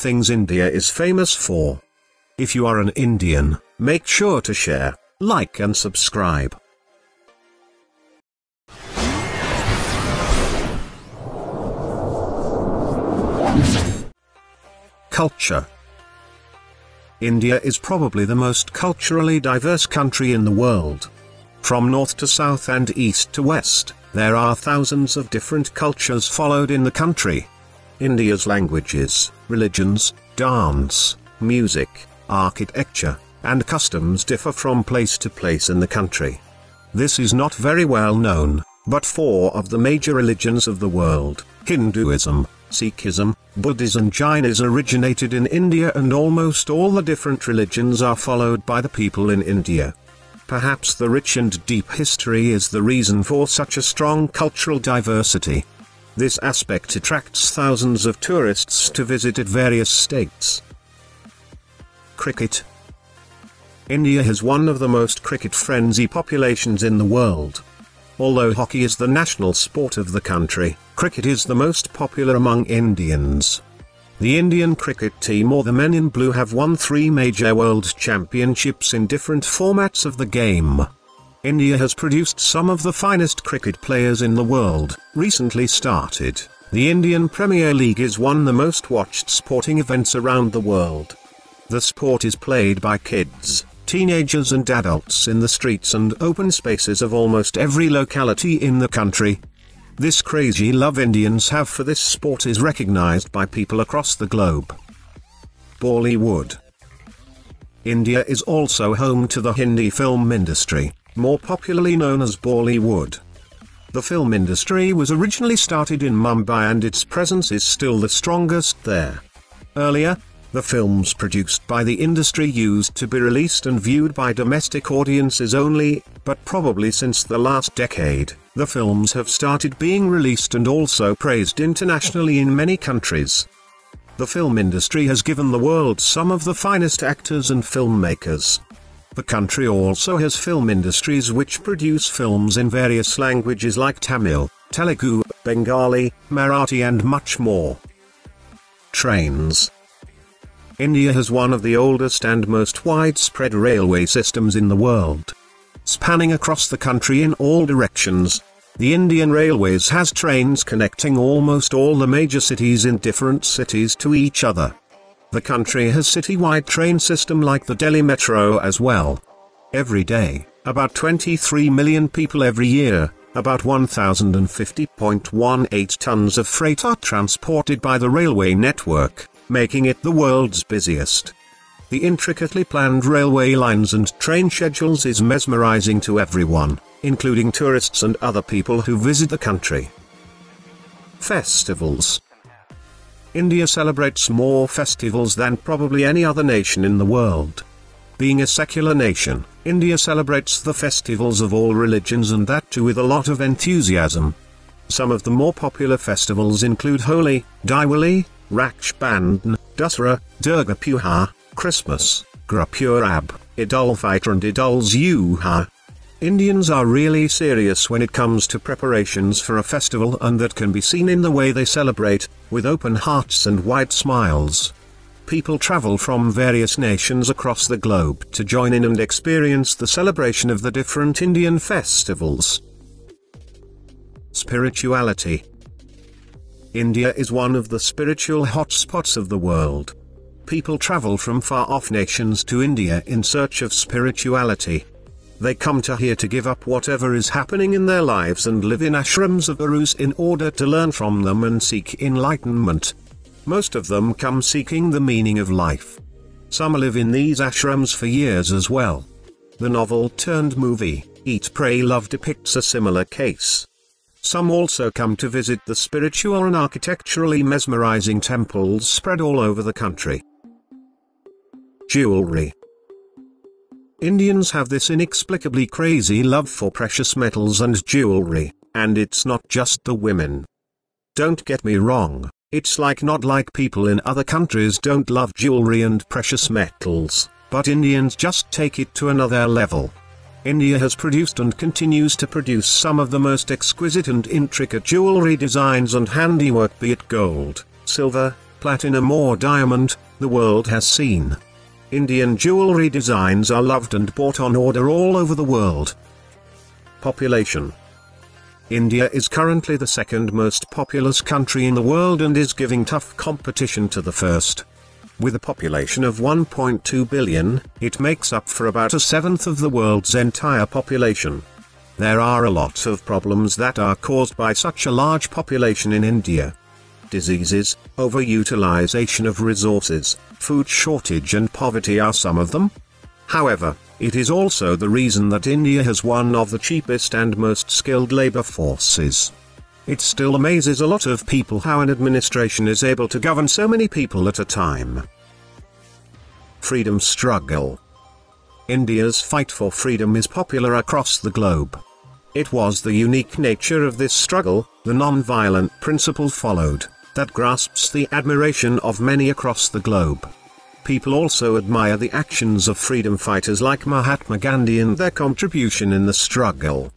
things India is famous for. If you are an Indian, make sure to share, like and subscribe. Culture. India is probably the most culturally diverse country in the world. From north to south and east to west, there are thousands of different cultures followed in the country. India's languages, religions, dance, music, architecture, and customs differ from place to place in the country. This is not very well known, but 4 of the major religions of the world, Hinduism, Sikhism, Buddhism and Jainism originated in India, and almost all the different religions are followed by the people in India. Perhaps the rich and deep history is the reason for such a strong cultural diversity. This aspect attracts thousands of tourists to visit at various states. Cricket. India has one of the most cricket-frenzy populations in the world. Although hockey is the national sport of the country, cricket is the most popular among Indians. The Indian cricket team, or the men in blue, have won 3 major world championships in different formats of the game. India has produced some of the finest cricket players in the world. Recently started, the Indian Premier League is one of the most watched sporting events around the world. The sport is played by kids, teenagers and adults in the streets and open spaces of almost every locality in the country. This crazy love Indians have for this sport is recognized by people across the globe. Bollywood. India is also home to the Hindi film industry, more popularly known as Bollywood. The film industry was originally started in Mumbai, and its presence is still the strongest there. Earlier, the films produced by the industry used to be released and viewed by domestic audiences only, but probably since the last decade, the films have started being released and also praised internationally in many countries. The film industry has given the world some of the finest actors and filmmakers. The country also has film industries which produce films in various languages like Tamil, Telugu, Bengali, Marathi and much more. Trains. India has one of the oldest and most widespread railway systems in the world. Spanning across the country in all directions, the Indian Railways has trains connecting almost all the major cities in different cities to each other. The country has city-wide train system like the Delhi Metro as well. Every day, about 23 million people every year, about 1,050.18 tons of freight are transported by the railway network, making it the world's busiest. The intricately planned railway lines and train schedules is mesmerizing to everyone, including tourists and other people who visit the country. Festivals. India celebrates more festivals than probably any other nation in the world. Being a secular nation, India celebrates the festivals of all religions, and that too with a lot of enthusiasm. Some of the more popular festivals include Holi, Diwali, Raksha Bandhan, Dussehra, Durga Puja, Christmas, Gurpurab, Eid-ul-Fitr and Eid-ul-Zuha. Indians are really serious when it comes to preparations for a festival, and that can be seen in the way they celebrate, with open hearts and wide smiles. People travel from various nations across the globe to join in and experience the celebration of the different Indian festivals. Spirituality. India is one of the spiritual hotspots of the world. People travel from far-off nations to India in search of spirituality. They come to here to give up whatever is happening in their lives and live in ashrams of gurus in order to learn from them and seek enlightenment. Most of them come seeking the meaning of life. Some live in these ashrams for years as well. The novel-turned-movie, Eat, Pray, Love depicts a similar case. Some also come to visit the spiritual and architecturally mesmerizing temples spread all over the country. Jewellery. Indians have this inexplicably crazy love for precious metals and jewellery, and it's not just the women. Don't get me wrong, it's not like people in other countries don't love jewellery and precious metals, but Indians just take it to another level. India has produced and continues to produce some of the most exquisite and intricate jewellery designs and handiwork, be it gold, silver, platinum or diamond, the world has seen. Indian jewellery designs are loved and bought on order all over the world. Population. India is currently the second most populous country in the world and is giving tough competition to the first. With a population of 1.2 billion, it makes up for about a seventh of the world's entire population. There are a lot of problems that are caused by such a large population in India. Diseases, overutilization of resources, food shortage and poverty are some of them. However, it is also the reason that India has one of the cheapest and most skilled labor forces. It still amazes a lot of people how an administration is able to govern so many people at a time. Freedom struggle. India's fight for freedom is popular across the globe. It was the unique nature of this struggle, the non-violent principle followed, that grasps the admiration of many across the globe. People also admire the actions of freedom fighters like Mahatma Gandhi and their contribution in the struggle.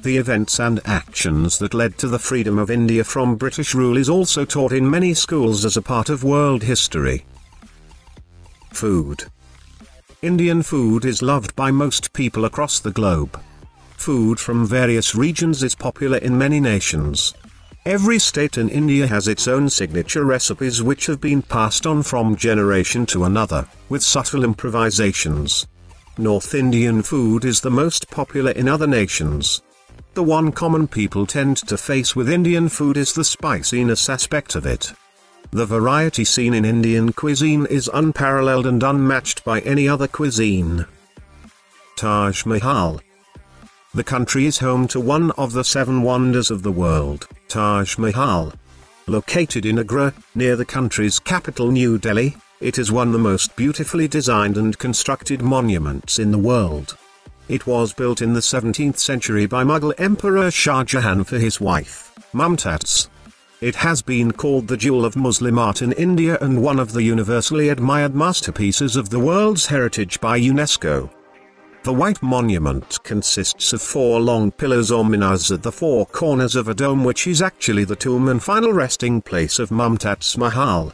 The events and actions that led to the freedom of India from British rule is also taught in many schools as a part of world history. Food. Indian food is loved by most people across the globe. Food from various regions is popular in many nations. Every state in India has its own signature recipes which have been passed on from generation to another, with subtle improvisations. North Indian food is the most popular in other nations. The one common people tend to face with Indian food is the spiciness aspect of it. The variety seen in Indian cuisine is unparalleled and unmatched by any other cuisine. Taj Mahal. The country is home to one of the 7 wonders of the world, Taj Mahal. Located in Agra, near the country's capital New Delhi, it is one of the most beautifully designed and constructed monuments in the world. It was built in the 17th century by Mughal Emperor Shah Jahan for his wife, Mumtaz. It has been called the jewel of Muslim art in India and one of the universally admired masterpieces of the world's heritage by UNESCO. The white monument consists of 4 long pillars or minars at the 4 corners of a dome which is actually the tomb and final resting place of Mumtaz Mahal.